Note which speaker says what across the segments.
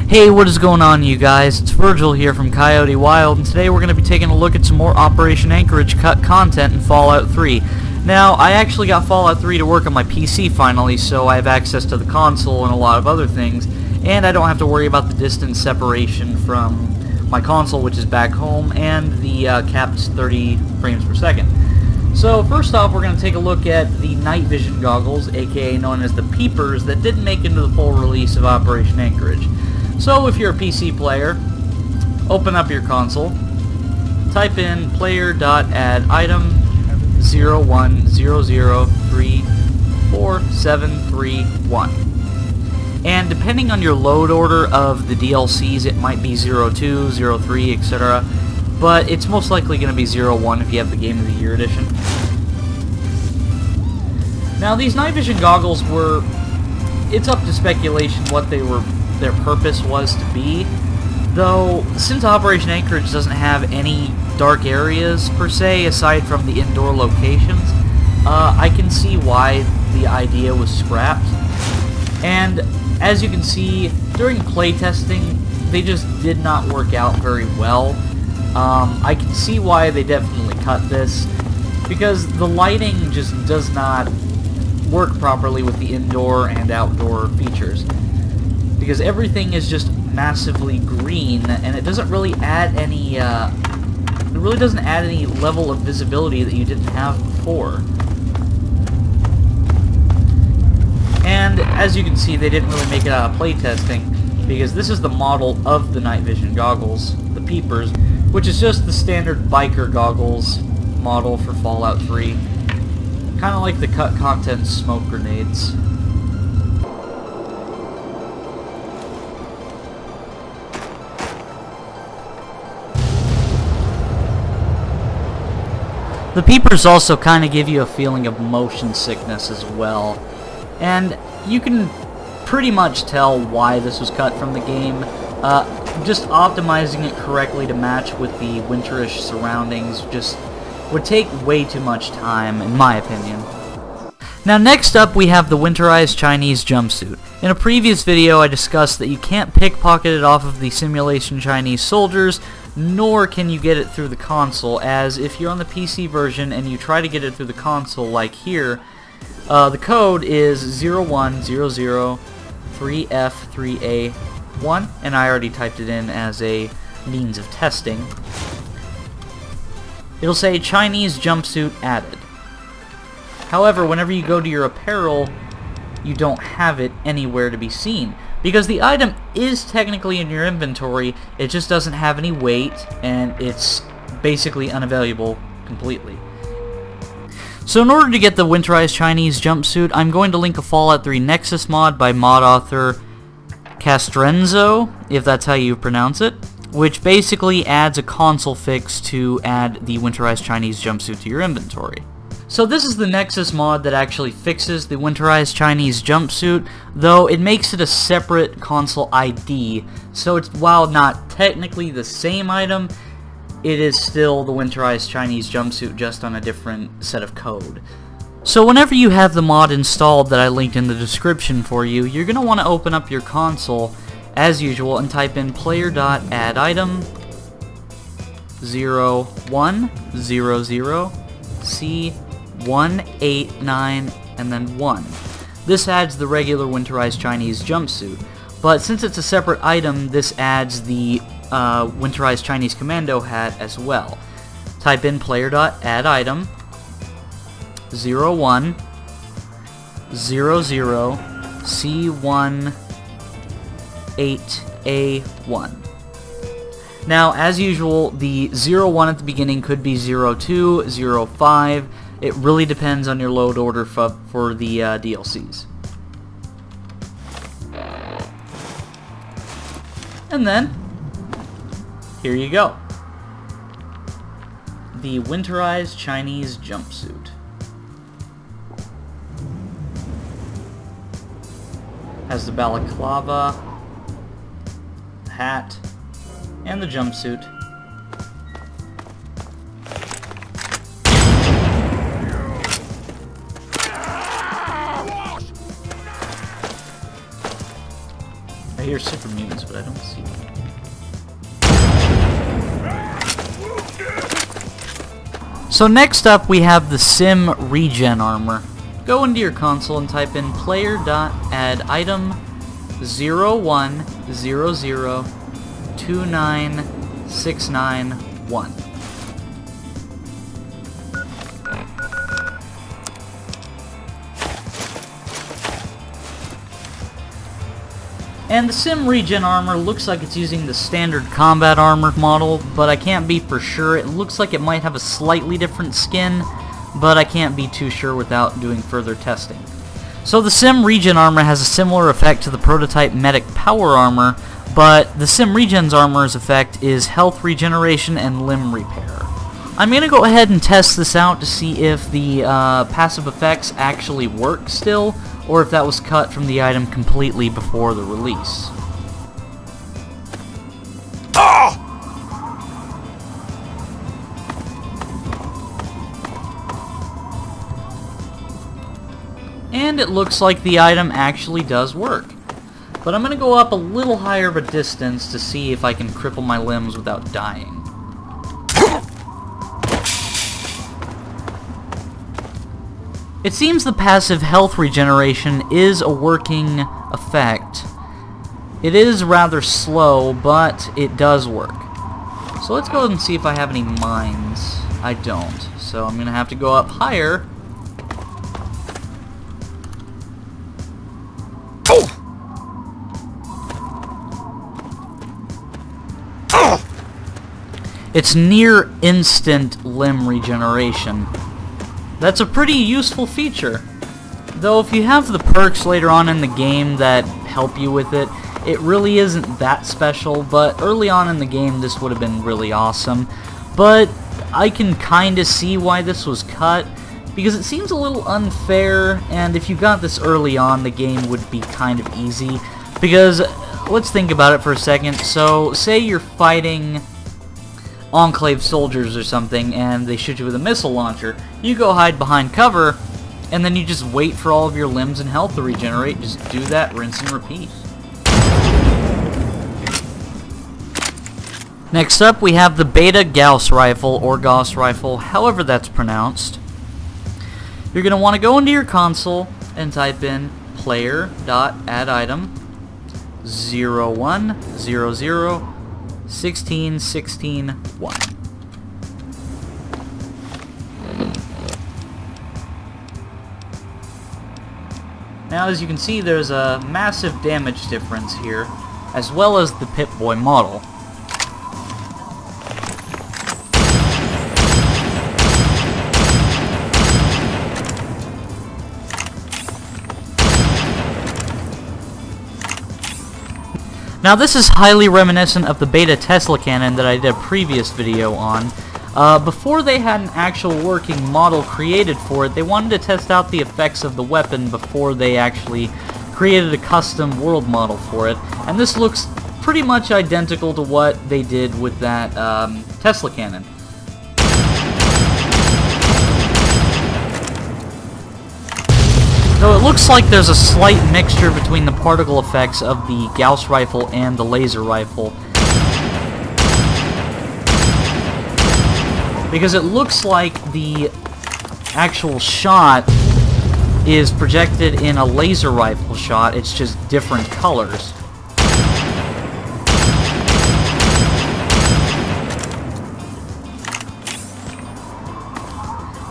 Speaker 1: Hey, what is going on, you guys? It's Virgil here from Coyote Wild, and today we're going to be taking a look at some more Operation Anchorage cut content in Fallout 3. Now, I actually got Fallout 3 to work on my PC finally, so I have access to the console and a lot of other things, and I don't have to worry about the distance separation from my console, which is back home, and the capped 30 frames per second. So, first off, we're going to take a look at the night vision goggles, aka known as the Peepers, that didn't make it into the full release of Operation Anchorage. So if you're a PC player, open up your console, type in player.add item 0100344731. And depending on your load order of the DLCs, it might be 02, 03, etc. But it's most likely going to be 01 if you have the Game of the Year edition. Now these night vision goggles were, it's up to speculation what their purpose was to be, though since Operation Anchorage doesn't have any dark areas per se aside from the indoor locations, I can see why the idea was scrapped. And as you can see, during playtesting, they just did not work out very well. I can see why they definitely cut this, because the lighting just does not work properly with the indoor and outdoor features. Because everything is just massively green, and it doesn't really add any, level of visibility that you didn't have before. And as you can see, they didn't really make it out of playtesting, because this is the model of the night vision goggles, the Peepers, which is just the standard biker goggles model for Fallout 3. Kind of like the cut content smoke grenades. The Peepers also kind of give you a feeling of motion sickness as well, and you can pretty much tell why this was cut from the game. Just optimizing it correctly to match with the winterish surroundings just would take way too much time, in my opinion. Now next up we have the Winterize Chinese Jumpsuit. In a previous video I discussed that you can't pickpocket it off of the simulation Chinese soldiers, nor can you get it through the console, as if you're on the PC version and you try to get it through the console like here, the code is 01003F3A1, and I already typed it in as a means of testing. It'll say Chinese jumpsuit added. However, whenever you go to your apparel, you don't have it anywhere to be seen, because the item is technically in your inventory, it just doesn't have any weight, and it's basically unavailable completely. So in order to get the Winterize Chinese Jumpsuit, I'm going to link a Fallout 3 Nexus mod by mod author Castrenzo, if that's how you pronounce it, which basically adds a console fix to add the Winterize Chinese Jumpsuit to your inventory. So this is the Nexus mod that actually fixes the Winterize Chinese Jumpsuit, though it makes it a separate console ID, so it's, while not technically the same item, it is still the Winterize Chinese Jumpsuit, just on a different set of code. So whenever you have the mod installed that I linked in the description for you, you're going to want to open up your console, as usual, and type in player.add item 0100C189 and then 1. This adds the regular Winterize Chinese Jumpsuit, but since it's a separate item, this adds the Winterize Chinese Commando hat as well. Type in player.add item 0100C18A1. Now, as usual, the 01 at the beginning could be 02, 05. It really depends on your load order for the DLCs. And then, here you go. The Winterize Chinese Jumpsuit. Has the balaclava, the hat, and the jumpsuit. hear super mutants, but I don't see them. So next up we have the Sim Regen Armor. Go into your console and type in player.add-item 010029691. And the Sim Regen Armor looks like it's using the standard combat armor model, but I can't be for sure. It looks like it might have a slightly different skin, but I can't be too sure without doing further testing. So the Sim Regen Armor has a similar effect to the prototype Medic Power Armor, but the Sim Regen's armor's effect is health regeneration and limb repair. I'm going to go ahead and test this out to see if the passive effects actually work still, or if that was cut from the item completely before the release. And it looks like the item actually does work. But I'm going to go up a little higher of a distance to see if I can cripple my limbs without dying. It seems the passive health regeneration is a working effect. It is rather slow, but it does work. So let's go ahead and see if I have any mines. I don't. So I'm going to have to go up higher. It's near instant limb regeneration. That's a pretty useful feature. Though if you have the perks later on in the game that help you with it, it really isn't that special, but early on in the game this would have been really awesome. But I can kinda see why this was cut, because it seems a little unfair, and if you got this early on, the game would be kind of easy. Because, let's think about it for a second. So, say you're fighting Enclave soldiers or something, and they shoot you with a missile launcher. You go hide behind cover, and then you just wait for all of your limbs and health to regenerate. Just do that, rinse and repeat. Next up, we have the Beta Gauss Rifle, or Gauss Rifle, however that's pronounced. You're going to want to go into your console and type in player.add-item 01001616-1. Now, as you can see, there's a massive damage difference here, as well as the Pip-Boy model. Now this is highly reminiscent of the Beta Tesla cannon that I did a previous video on. Before they had an actual working model created for it, they wanted to test out the effects of the weapon before they actually created a custom world model for it. And this looks pretty much identical to what they did with that Tesla cannon. So it looks like there's a slight mixture between the particle effects of the Gauss Rifle and the laser rifle. Because it looks like the actual shot is projected in a laser rifle shot, it's just different colors.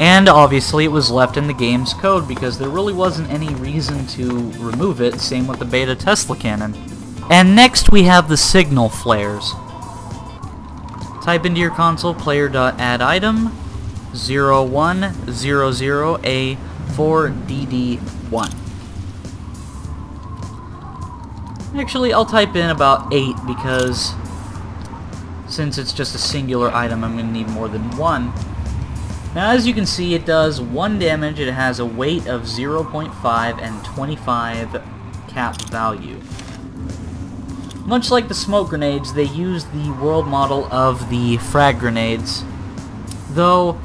Speaker 1: And obviously it was left in the game's code because there really wasn't any reason to remove it, same with the Beta Tesla cannon. And next we have the signal flares. Type into your console player.add-item 0100A4DD1. Actually, I'll type in about 8 because since it's just a singular item, I'm going to need more than one. Now, as you can see, it does 1 damage, it has a weight of 0.5 and 25 cap value. Much like the smoke grenades, they use the world model of the frag grenades. Though,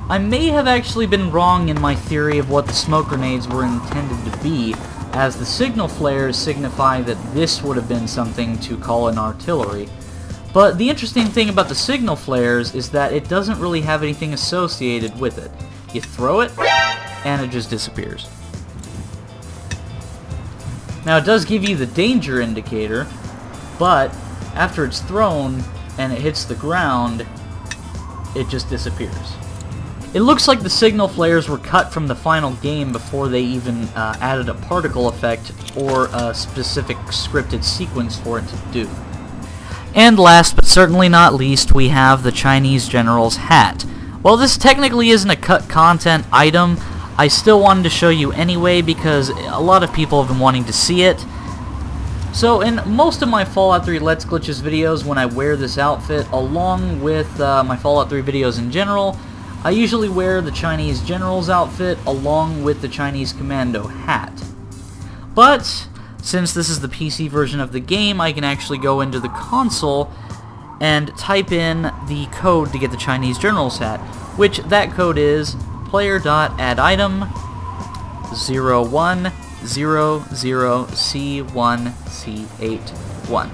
Speaker 1: I may have actually been wrong in my theory of what the smoke grenades were intended to be. as the signal flares signify that this would have been something to call in artillery. But the interesting thing about the signal flares is that it doesn't really have anything associated with it. You throw it, and it just disappears. Now it does give you the danger indicator, but after it's thrown and it hits the ground, it just disappears. It looks like the signal flares were cut from the final game before they even added a particle effect or a specific scripted sequence for it to do. And last but certainly not least, we have the Chinese General's hat. While this technically isn't a cut content item, I still wanted to show you anyway because a lot of people have been wanting to see it. So in most of my Fallout 3 Let's Glitches videos, when I wear this outfit, along with my Fallout 3 videos in general, I usually wear the Chinese General's outfit along with the Chinese Commando hat. But since this is the PC version of the game, I can actually go into the console and type in the code to get the Chinese General's hat, which that code is player.additem 0100C1C81.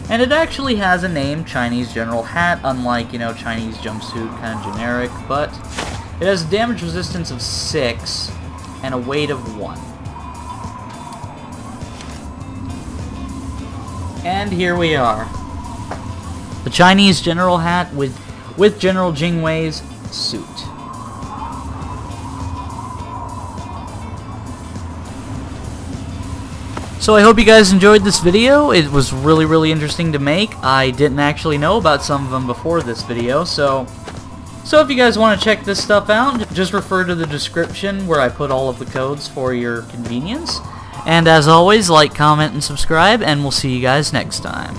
Speaker 1: And it actually has a name, Chinese General Hat, unlike, you know, Chinese Jumpsuit, kind of generic, but it has a damage resistance of 6 and a weight of 1. And here we are. The Chinese General Hat with General Jingwei's suit. So I hope you guys enjoyed this video. It was really interesting to make. I didn't actually know about some of them before this video, so if you guys want to check this stuff out, just refer to the description where I put all of the codes for your convenience. And as always, like, comment, and subscribe, and we'll see you guys next time.